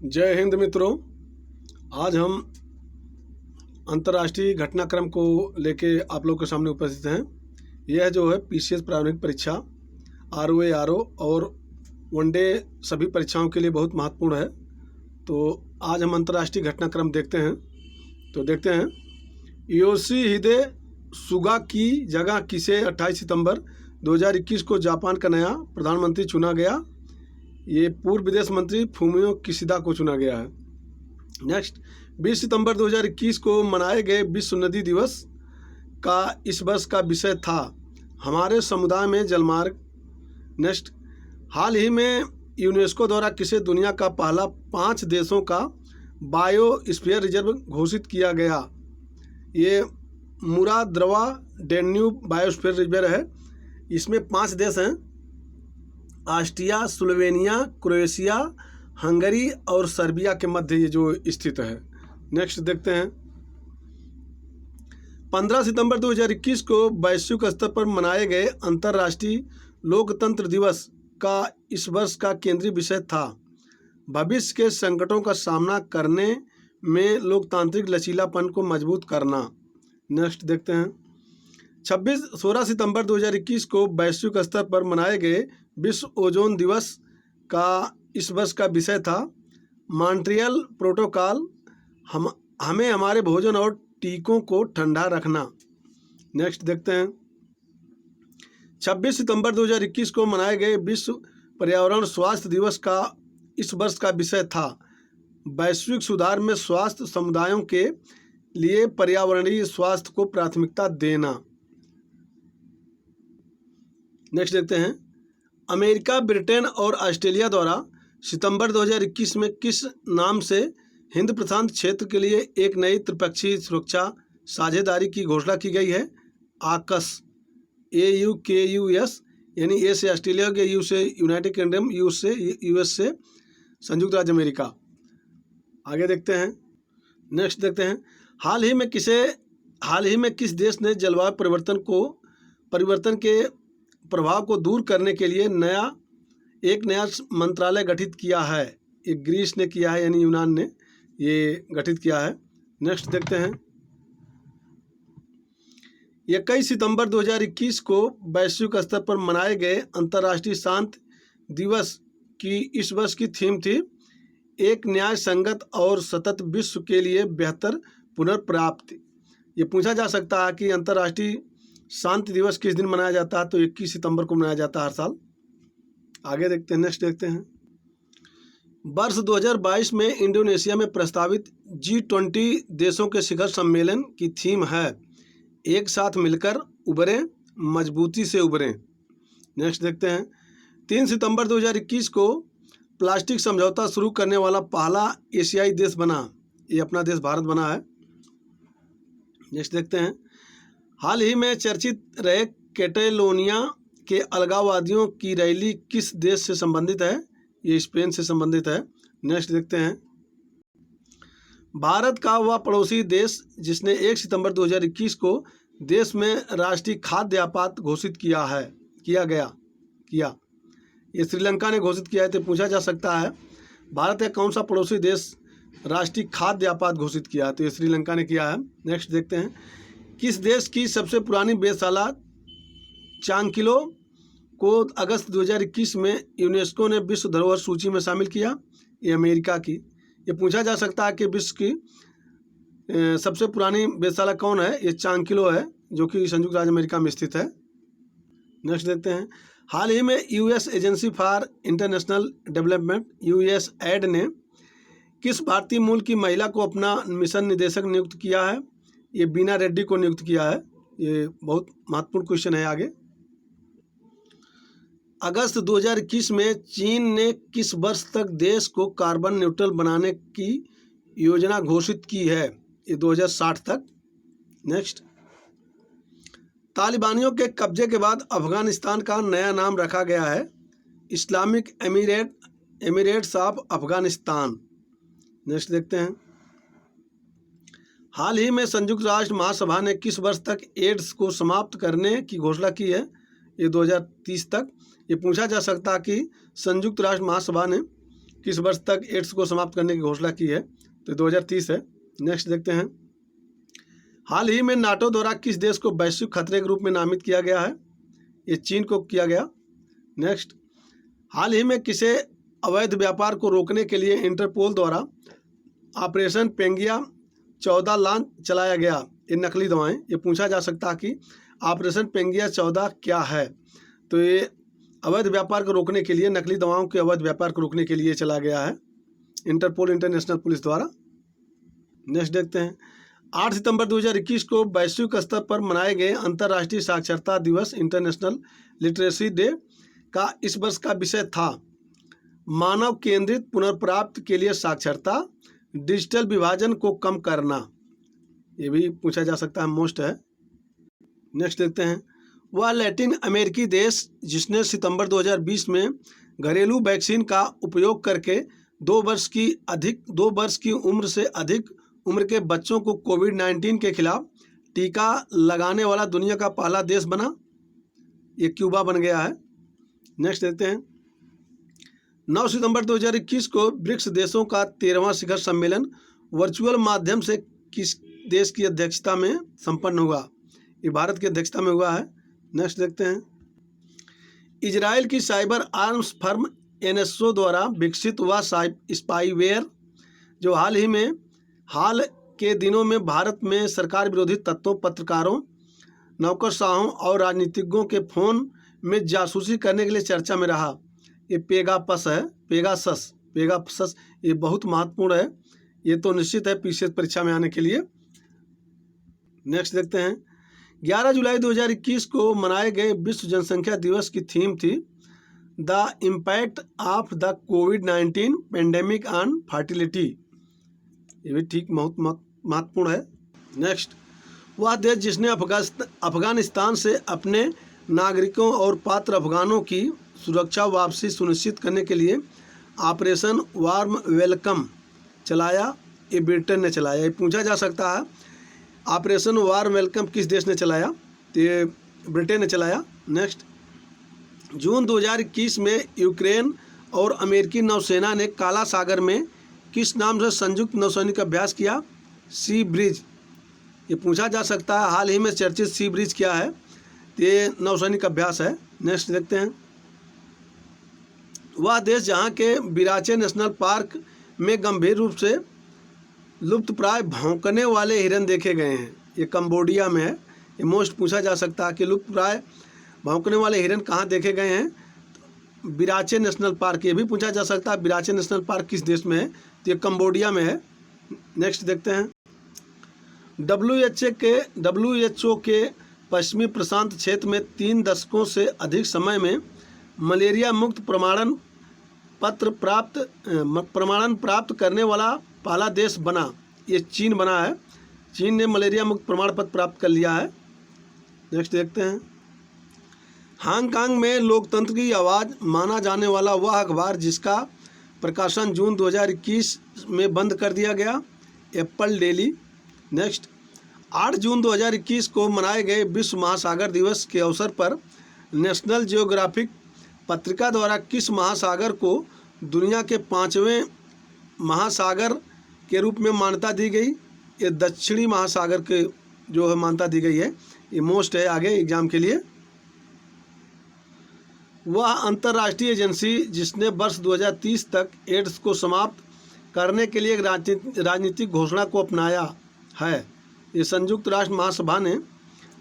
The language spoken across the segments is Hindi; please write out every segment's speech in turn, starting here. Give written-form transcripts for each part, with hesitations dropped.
जय हिंद मित्रों। आज हम अंतर्राष्ट्रीय घटनाक्रम को लेके आप लोग के सामने उपस्थित हैं। यह जो है पीसीएस प्रारंभिक परीक्षा आरओ और वनडे सभी परीक्षाओं के लिए बहुत महत्वपूर्ण है। तो आज हम अंतर्राष्ट्रीय घटनाक्रम देखते हैं। तो देखते हैं, योशिहिदे सुगा की जगह किसे 28 सितंबर 2021 को जापान का नया प्रधानमंत्री चुना गया। ये पूर्व विदेश मंत्री फूमियो किशिदा को चुना गया है। नेक्स्ट, 20 सितंबर 2021 को मनाए गए विश्व नदी दिवस का इस वर्ष का विषय था हमारे समुदाय में जलमार्ग। नेक्स्ट, हाल ही में यूनेस्को द्वारा किसे दुनिया का पहला 5 देशों का बायोस्फीयर रिजर्व घोषित किया गया। ये मुराद्रवा डेन्यूब बायोस्फीयर रिजर्व है। इसमें 5 देश हैं, ऑस्ट्रिया, स्लोवेनिया, क्रोएशिया, हंगरी और सर्बिया के मध्य ये जो स्थित है। नेक्स्ट देखते हैं, 15 सितंबर 2021 को वैश्विक स्तर पर मनाए गए अंतर्राष्ट्रीय लोकतंत्र दिवस का इस वर्ष का केंद्रीय विषय था भविष्य के संकटों का सामना करने में लोकतांत्रिक लचीलापन को मजबूत करना। नेक्स्ट देखते हैं, 16 सितंबर 2021 को वैश्विक स्तर पर मनाए गए विश्व ओजोन दिवस का इस वर्ष का विषय था मॉन्ट्रियल प्रोटोकॉल हमें हमारे भोजन और टीकों को ठंडा रखना। नेक्स्ट देखते हैं, 26 सितंबर 2021 को मनाए गए विश्व पर्यावरण स्वास्थ्य दिवस का इस वर्ष का विषय था वैश्विक सुधार में स्वास्थ्य समुदायों के लिए पर्यावरणीय स्वास्थ्य को प्राथमिकता देना। नेक्स्ट देखते हैं, अमेरिका, ब्रिटेन और ऑस्ट्रेलिया द्वारा सितंबर 2021 में किस नाम से हिंद प्रशांत क्षेत्र के लिए एक नई त्रिपक्षीय सुरक्षा साझेदारी की घोषणा की गई है। AUKUS, AUKUS, यानी ए से ऑस्ट्रेलिया के, यू से यूनाइटेड किंगडम, यूएस से संयुक्त राज्य अमेरिका। आगे देखते हैं, नेक्स्ट देखते हैं, हाल ही में किस देश ने जलवायु परिवर्तन के प्रभाव को दूर करने के लिए एक नया मंत्रालय गठित किया है। ये ग्रीस ने किया है, यानी यूनान ने ये गठित किया है। नेक्स्ट देखते हैं, 21 सितंबर 2021 को वैश्विक स्तर पर मनाए गए अंतर्राष्ट्रीय शांति दिवस की इस वर्ष की थीम थी एक न्याय संगत और सतत विश्व के लिए बेहतर पुनर्प्राप्ति। ये पूछा जा सकता है कि अंतर्राष्ट्रीय शांति दिवस किस दिन मनाया जाता है, तो 21 सितंबर को मनाया जाता है हर साल। आगे देखते हैं, नेक्स्ट देखते हैं, वर्ष 2022 में इंडोनेशिया में प्रस्तावित G20 देशों के शिखर सम्मेलन की थीम है एक साथ मिलकर उभरें, मजबूती से उभरें। नेक्स्ट देखते हैं, 3 सितंबर 2021 को प्लास्टिक समझौता शुरू करने वाला पहला एशियाई देश बना। ये अपना देश भारत बना है। नेक्स्ट देखते हैं, हाल ही में चर्चित रहे कैटेलोनिया के अलगाववादियों की रैली किस देश से संबंधित है। ये स्पेन से संबंधित है। नेक्स्ट देखते हैं, भारत का वह पड़ोसी देश जिसने 1 सितंबर 2021 को देश में राष्ट्रीय खाद्य आपात घोषित किया। ये श्रीलंका ने घोषित किया है। तो पूछा जा सकता है भारत का कौन सा पड़ोसी देश राष्ट्रीय खाद्य आपात घोषित किया है, तो ये श्रीलंका ने किया है। नेक्स्ट देखते हैं, किस देश की सबसे पुरानी वेधशाला चांगकिलो को अगस्त 2021 में यूनेस्को ने विश्व धरोहर सूची में शामिल किया। ये अमेरिका की। ये पूछा जा सकता है कि विश्व की सबसे पुरानी वेधशाला कौन है। ये चांगकिलो है, जो कि संयुक्त राज्य अमेरिका में स्थित है। नेक्स्ट देखते हैं, हाल ही में US agency for international development USAID ने किस भारतीय मूल की महिला को अपना मिशन निदेशक नियुक्त किया है। ये बीना रेड्डी को नियुक्त किया है। ये बहुत महत्वपूर्ण क्वेश्चन है। आगे, अगस्त 2021 में चीन ने किस वर्ष तक देश को कार्बन न्यूट्रल बनाने की योजना घोषित की है। ये 2060 तक। नेक्स्ट, तालिबानियों के कब्जे के बाद अफगानिस्तान का नया नाम रखा गया है Islamic Emirates of Afghanistan. Next देखते हैं, हाल ही में संयुक्त राष्ट्र महासभा ने किस वर्ष तक एड्स को समाप्त करने की घोषणा की है। ये 2030 तक। ये पूछा जा सकता है कि संयुक्त राष्ट्र महासभा ने किस वर्ष तक एड्स को समाप्त करने की घोषणा की है, तो 2030 है। नेक्स्ट देखते हैं, हाल ही में नाटो द्वारा किस देश को वैश्विक खतरे के रूप में नामित किया गया है, ये चीन को किया गया। नेक्स्ट, हाल ही में किसे अवैध व्यापार को रोकने के लिए इंटरपोल द्वारा ऑपरेशन पेंगिया 14 लॉन्च चलाया गया, ये नकली दवाएं। ये पूछा जा सकता है कि ऑपरेशन पेंगिया 14 क्या है, तो ये अवैध व्यापार को रोकने के लिए, नकली दवाओं के अवैध व्यापार को रोकने के लिए चला गया है इंटरपोल इंटरनेशनल पुलिस द्वारा। नेक्स्ट देखते हैं, 8 सितंबर 2021 को वैश्विक स्तर पर मनाए गए अंतर्राष्ट्रीय साक्षरता दिवस इंटरनेशनल लिटरेसी डे का इस वर्ष का विषय था मानव केंद्रित पुनर्प्राप्ति के लिए साक्षरता, डिजिटल विभाजन को कम करना। ये भी पूछा जा सकता है, मोस्ट है। नेक्स्ट देखते हैं, वह लैटिन अमेरिकी देश जिसने सितंबर 2020 में घरेलू वैक्सीन का उपयोग करके 2 वर्ष की उम्र से अधिक उम्र के बच्चों को कोविड-19 के खिलाफ टीका लगाने वाला दुनिया का पहला देश बना, ये क्यूबा बन गया है। नेक्स्ट देखते हैं, 9 सितंबर 2021 को ब्रिक्स देशों का 13वां शिखर सम्मेलन वर्चुअल माध्यम से किस देश की अध्यक्षता में संपन्न हुआ, ये भारत की अध्यक्षता में हुआ है। नेक्स्ट देखते हैं, इजराइल की साइबर आर्म्स फर्म एनएसओ द्वारा विकसित हुआ स्पाईवेयर जो हाल के दिनों में भारत में सरकार विरोधी तत्वों, पत्रकारों, नौकरशाहों और राजनीतिज्ञों के फोन में जासूसी करने के लिए चर्चा में रहा, ये पेगासस है। पेगासस ये बहुत महत्वपूर्ण है, ये तो निश्चित है पीसीएस परीक्षा में आने के लिए। नेक्स्ट देखते हैं, 11 जुलाई 2021 को मनाए गए विश्व जनसंख्या दिवस की थीम थी the impact of the covid pandemic on fertility, ये भी ठीक महत्वपूर्ण है। नेक्स्ट, वह देश जिसने अफगानिस्तान से अपने नागरिकों और पात्र अफगानों की सुरक्षा वापसी सुनिश्चित करने के लिए ऑपरेशन वार्म वेलकम चलाया, ये ब्रिटेन ने चलाया। ये पूछा जा सकता है ऑपरेशन वार्म वेलकम किस देश ने चलाया, तो ये ब्रिटेन ने चलाया। नेक्स्ट, जून 2021 में यूक्रेन और अमेरिकी नौसेना ने काला सागर में किस नाम से संयुक्त नौसैनिक अभ्यास किया, सी ब्रिज, ये पूछा जा सकता है हाल ही में चर्चित सी ब्रिज क्या है, तो ये नौसैनिक अभ्यास है। नेक्स्ट देखते हैं, वह देश जहां के बिराचे नेशनल पार्क में गंभीर रूप से लुप्तप्राय भौंकने वाले हिरन देखे गए हैं, ये कंबोडिया में है। ये मोस्ट पूछा जा सकता है कि लुप्तप्राय भौंकने वाले हिरन कहाँ देखे गए हैं, बिराचे नेशनल पार्क, ये भी पूछा जा सकता है बिराचे नेशनल पार्क किस देश में है, तो ये कंबोडिया में है। नेक्स्ट देखते हैं, WHO के पश्चिमी प्रशांत क्षेत्र में 3 दशकों से अधिक समय में मलेरिया मुक्त प्रमाणन प्राप्त करने वाला पहला देश बना, ये चीन बना है। चीन ने मलेरिया मुक्त प्रमाण पत्र प्राप्त कर लिया है। नेक्स्ट देखते हैं, हांगकांग में लोकतंत्र की आवाज़ माना जाने वाला वह अखबार जिसका प्रकाशन जून 2021 में बंद कर दिया गया, एप्पल डेली। नेक्स्ट, 8 जून 2021 को मनाए गए विश्व महासागर दिवस के अवसर पर नेशनल जियोग्राफिक पत्रिका द्वारा किस महासागर को दुनिया के 5वें महासागर के रूप में मान्यता दी गई, ये दक्षिणी महासागर के जो है मान्यता दी गई है, ये मोस्ट है आगे एग्जाम के लिए। वह अंतर्राष्ट्रीय एजेंसी जिसने वर्ष 2030 तक एड्स को समाप्त करने के लिए एक राजनीतिक घोषणा को अपनाया है, ये संयुक्त राष्ट्र महासभा ने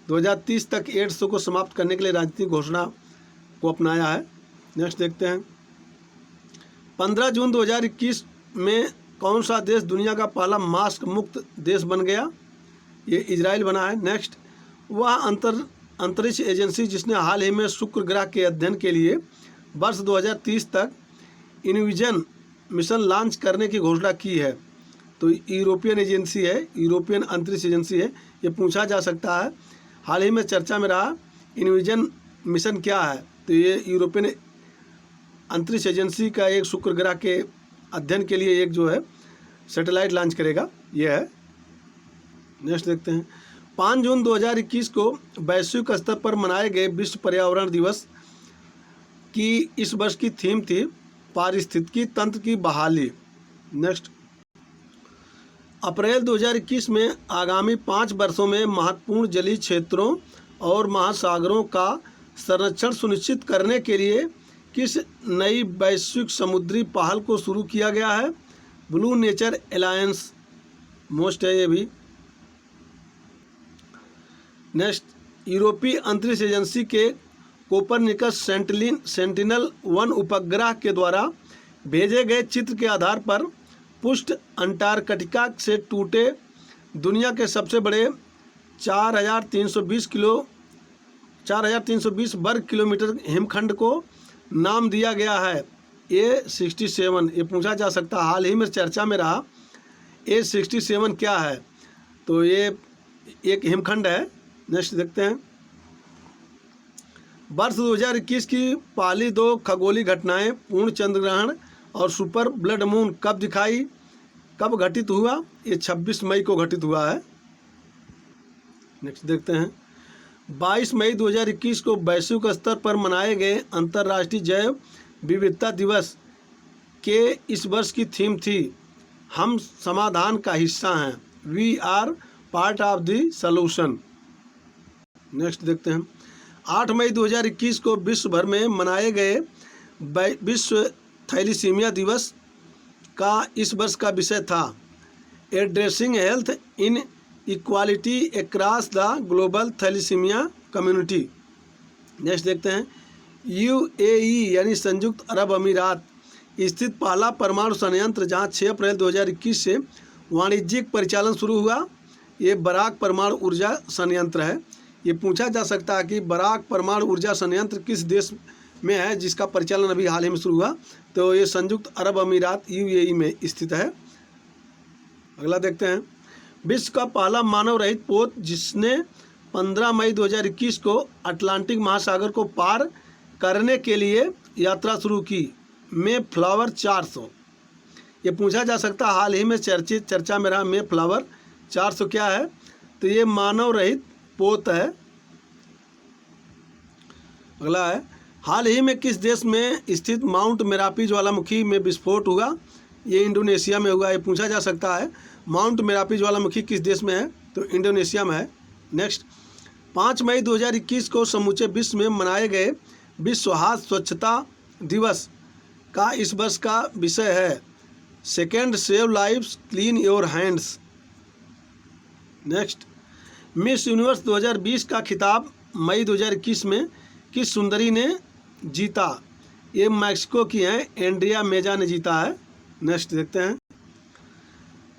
2030 तक एड्स को समाप्त करने के लिए राजनीतिक घोषणा को अपनाया है। नेक्स्ट देखते हैं, 15 जून 2021 में कौन सा देश दुनिया का पहला मास्क मुक्त देश बन गया, ये इजराइल बना है। नेक्स्ट, वह अंतरिक्ष एजेंसी जिसने हाल ही में शुक्र ग्रह के अध्ययन के लिए वर्ष 2030 तक इनविजन मिशन लॉन्च करने की घोषणा की है, तो यूरोपियन एजेंसी है, यूरोपियन अंतरिक्ष एजेंसी है। ये पूछा जा सकता है हाल ही में चर्चा में रहा इनविजन मिशन क्या है, तो ये यूरोपियन अंतरिक्ष एजेंसी का एक शुक्र ग्रह के अध्ययन के लिए एक जो है सैटेलाइट लॉन्च करेगा, ये है। नेक्स्ट देखते हैं, 5 जून 2021 को वैश्विक स्तर पर मनाए गए विश्व पर्यावरण दिवस की इस वर्ष की थीम थी पारिस्थितिकी तंत्र की बहाली। नेक्स्ट, अप्रैल 2021 में आगामी 5 वर्षों में महत्वपूर्ण जलीय क्षेत्रों और महासागरों का संरक्षण सुनिश्चित करने के लिए किस नई वैश्विक समुद्री पहल को शुरू किया गया है? ब्लू नेचर एलायंस मोस्ट है ये भी। नेक्स्ट, यूरोपीय अंतरिक्ष एजेंसी के कोपरनिकस सेंटिनल-1 उपग्रह के द्वारा भेजे गए चित्र के आधार पर पुष्ट अंटार्कटिका से टूटे दुनिया के सबसे बड़े 4,320 वर्ग किलोमीटर हिमखंड को नाम दिया गया है A67। ये पूछा जा सकता है, हाल ही में चर्चा में रहा A67 क्या है, तो ये एक हिमखंड है। नेक्स्ट देखते हैं, वर्ष 2021 की पहली 2 खगोलीय घटनाएं पूर्ण चंद्रग्रहण और सुपर ब्लड मून कब घटित हुआ? ये 26 मई को घटित हुआ है। नेक्स्ट देखते हैं, 22 मई 2021 को वैश्विक स्तर पर मनाए गए अंतर्राष्ट्रीय जैव विविधता दिवस के इस वर्ष की थीम थी हम समाधान का हिस्सा हैं, we are part of the solution. Next देखते हैं, 8 मई 2021 को विश्व भर में मनाए गए विश्व थैलीसीमिया दिवस का इस वर्ष का विषय था addressing health inequality across the global thalassaemia community. Next देखते हैं, UAE यानी संयुक्त अरब अमीरात स्थित पहला परमाणु संयंत्र जहां 6 अप्रैल 2021 से वाणिज्यिक परिचालन शुरू हुआ, ये बराक परमाणु ऊर्जा संयंत्र है। ये पूछा जा सकता है कि बराक परमाणु ऊर्जा संयंत्र किस देश में है जिसका परिचालन अभी हाल ही में शुरू हुआ, तो ये संयुक्त अरब अमीरात UAE में स्थित है। अगला देखते हैं, विश्व का पहला मानव रहित पोत जिसने 15 मई 2021 को अटलांटिक महासागर को पार करने के लिए यात्रा शुरू की, मे फ्लावर 400। ये पूछा जा सकता है, हाल ही में चर्चा में रहा मे फ्लावर 400 क्या है, तो ये मानव रहित पोत है। अगला है, हाल ही में किस देश में स्थित माउंट मेरापी ज्वालामुखी में विस्फोट हुआ? ये इंडोनेशिया में हुआ। ये पूछा जा सकता है, माउंट मेरापी ज्वालामुखी किस देश में है, तो इंडोनेशिया में है। नेक्स्ट, 5 मई 2021 को समूचे विश्व में मनाए गए विश्व हाथ स्वच्छता दिवस का इस वर्ष का विषय है second save lives clean your hands. Next, miss universe 2020 का खिताब मई 2021 में किस सुंदरी ने जीता? ये मैक्सिको की हैं, एंड्रिया मेजा ने जीता है। नेक्स्ट देखते हैं,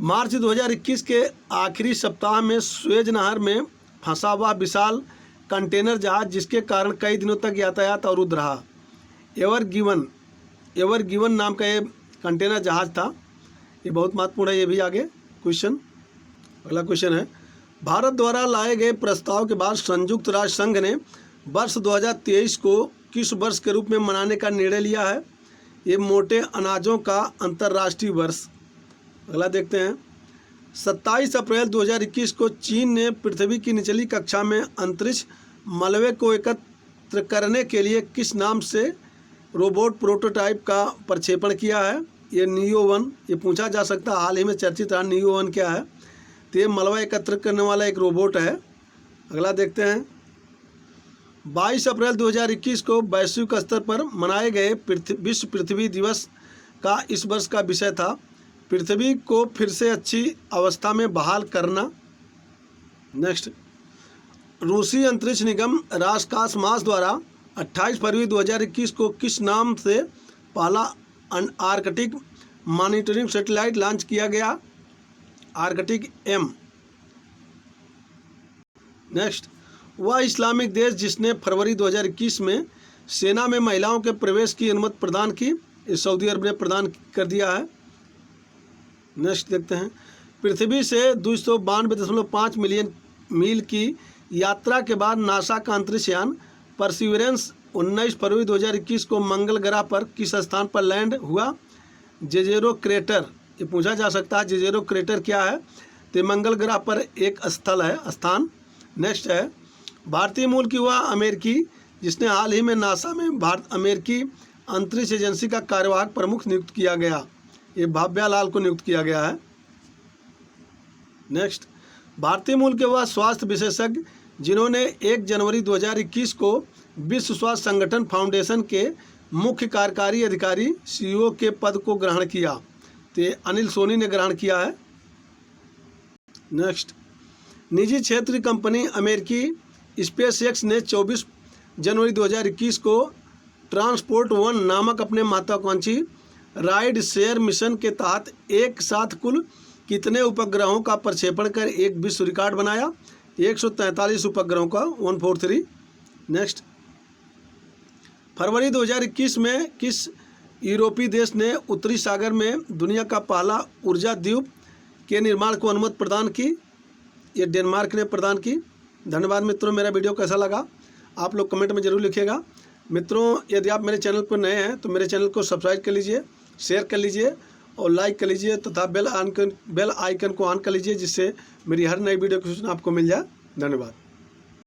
मार्च 2021 के आखिरी सप्ताह में स्वेज नहर में फंसा हुआ विशाल कंटेनर जहाज जिसके कारण कई दिनों तक यातायात अवरुद्ध रहा, एवर गिवन नाम का ये कंटेनर जहाज था। ये बहुत महत्वपूर्ण है, ये भी आगे क्वेश्चन। अगला क्वेश्चन है, भारत द्वारा लाए गए प्रस्ताव के बाद संयुक्त राष्ट्र संघ ने वर्ष 2023 को किस वर्ष के रूप में मनाने का निर्णय लिया है? ये मोटे अनाजों का अंतर्राष्ट्रीय वर्ष। अगला देखते हैं, 27 अप्रैल 2021 को चीन ने पृथ्वी की निचली कक्षा में अंतरिक्ष मलबे को एकत्र करने के लिए किस नाम से रोबोट प्रोटोटाइप का प्रक्षेपण किया है? ये नियो-1। ये पूछा जा सकता है, हाल ही में चर्चित रहा नियो-1 क्या है, तो ये मलबा एकत्र करने वाला एक रोबोट है। अगला देखते हैं, 22 अप्रैल 2021 को वैश्विक स्तर पर मनाए गए विश्व पृथ्वी दिवस का इस वर्ष का विषय था पृथ्वी को फिर से अच्छी अवस्था में बहाल करना। नेक्स्ट, रूसी अंतरिक्ष निगम रासकास्मास द्वारा 28 फरवरी 2021 को किस नाम से पहला आर्कटिक मॉनिटरिंग सैटेलाइट लॉन्च किया गया? Arctic M। नेक्स्ट, वह इस्लामिक देश जिसने फरवरी 2021 में सेना में महिलाओं के प्रवेश की अनुमति प्रदान की, सऊदी अरब ने प्रदान कर दिया है। नेक्स्ट देखते हैं, पृथ्वी से 292.5 मिलियन मील की यात्रा के बाद नासा का अंतरिक्ष यान परसिवरेंस 19 फरवरी 2021 को मंगल ग्रह पर किस स्थान पर लैंड हुआ? Jezero crater. ये पूछा जा सकता है, जेजेरो क्रेटर क्या है, तो मंगल ग्रह पर एक स्थल है, स्थान। नेक्स्ट है, भारतीय मूल की वह अमेरिकी जिसने हाल ही में नासा में भारत अमेरिकी अंतरिक्ष एजेंसी का कार्यवाहक प्रमुख नियुक्त किया गया? ये भाव्या लाल को नियुक्त किया गया है। नेक्स्ट, भारतीय मूल के वह स्वास्थ्य विशेषज्ञ जिन्होंने 1 जनवरी 2021 को विश्व स्वास्थ्य संगठन फाउंडेशन के मुख्य कार्यकारी अधिकारी CEO के पद को ग्रहण किया? तो ये अनिल सोनी ने ग्रहण किया है। नेक्स्ट, निजी क्षेत्र की कंपनी अमेरिकी स्पेसएक्स ने 24 जनवरी 2021 को ट्रांसपोर्ट वन नामक अपने महत्वाकांक्षी राइड शेयर मिशन के तहत एक साथ कुल कितने उपग्रहों का प्रक्षेपण कर एक विश्व रिकॉर्ड बनाया? 143 उपग्रहों का, 143। नेक्स्ट, फरवरी 2021 में किस यूरोपीय देश ने उत्तरी सागर में दुनिया का पहला ऊर्जा द्वीप के निर्माण को अनुमति प्रदान की? ये डेनमार्क ने प्रदान की। धन्यवाद मित्रों, मेरा वीडियो कैसा लगा आप लोग कमेंट में ज़रूर लिखिएगा। मित्रों, यदि आप मेरे चैनल पर नए हैं तो मेरे चैनल को सब्सक्राइब कर लीजिए, शेयर कर लीजिए और लाइक कर लीजिए तथा बेल आइकन को ऑन कर लीजिए, जिससे मेरी हर नई वीडियो की सूचना आपको मिल जाए। धन्यवाद।